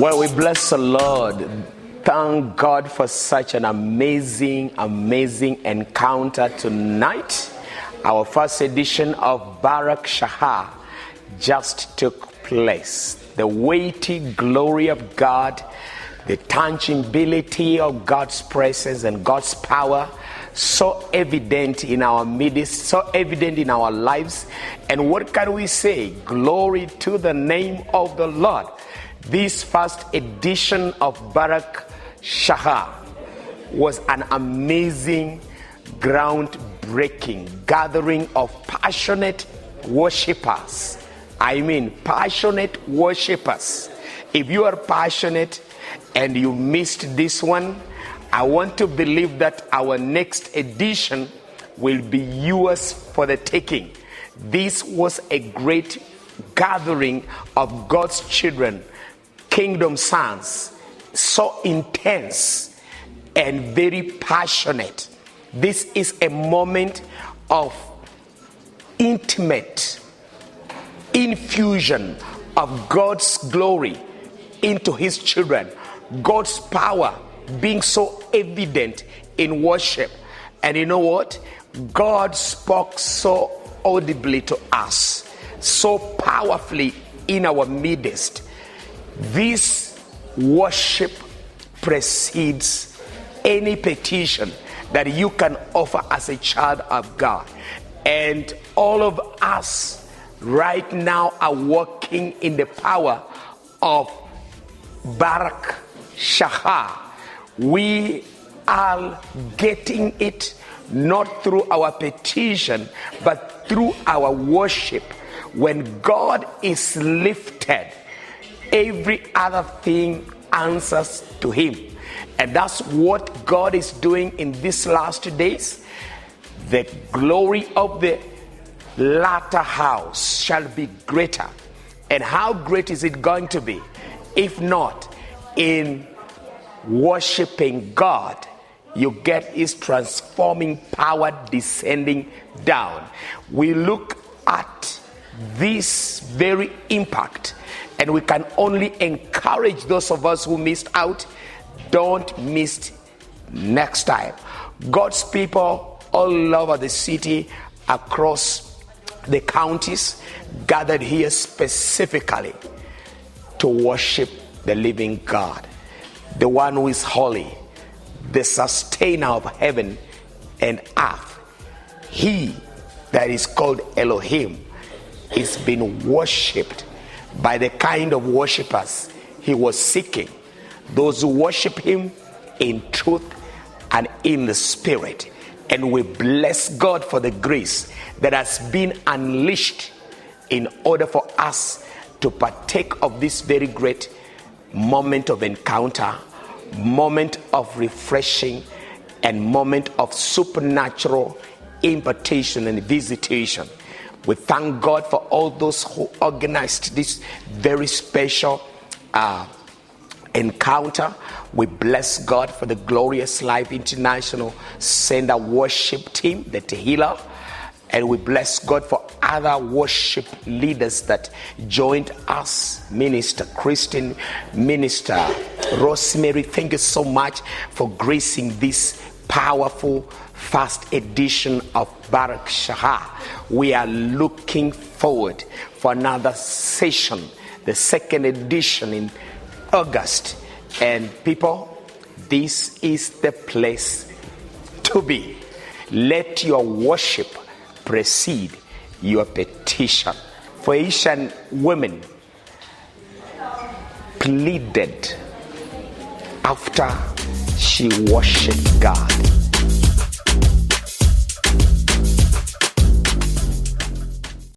Well, we bless the Lord. Thank God for such an amazing encounter tonight. Our first edition of BARAK SHACHAH just took place. The weighty glory of God, the tangibility of God's presence and God's power, so evident in our midst, so evident in our lives. And what can we say? Glory to the name of the Lord. This first edition of BARAK SHACHAH was an amazing, groundbreaking gathering of passionate worshipers. I mean, passionate worshipers. If you are passionate and you missed this one, I want to believe that our next edition will be yours for the taking. This was a great gathering of God's children, kingdom sons, so intense and very passionate. This is a moment of intimate infusion of God's glory into his children, God's power being so evident in worship. And you know what? God spoke so audibly to us, so powerfully in our midst. This worship precedes any petition that you can offer as a child of God. And all of us right now are walking in the power of BARAK SHACHAH. We are getting it not through our petition, but through our worship. When God is lifted, every other thing answers to him. And that's what God is doing in these last days. The glory of the latter house shall be greater. And how great is it going to be? If not in worshiping God, you get his transforming power descending down. We look at this very impact, and we can only encourage those of us who missed out. Don't miss next time. God's people all over the city, across the counties, gathered here specifically to worship the living God, the one who is holy, the sustainer of heaven and earth. He that is called Elohim is being worshipped by the kind of worshipers he was seeking, those who worship him in truth and in the spirit. And we bless God for the grace that has been unleashed in order for us to partake of this very great moment of encounter, moment of refreshing, and moment of supernatural impartation and visitation. We thank God for all those who organized this very special encounter. We bless God for the Glorious Life International Center worship team, the Tehillah. And we bless God for other worship leaders that joined us. Minister Christine, Minister Rosemary, thank you so much for gracing this powerful first edition of BARAK SHACHAH. We are looking forward for another session, the second edition in August. And people, this is the place to be. Let your worship precede your petition. For Asian women pleaded after she worshiped God.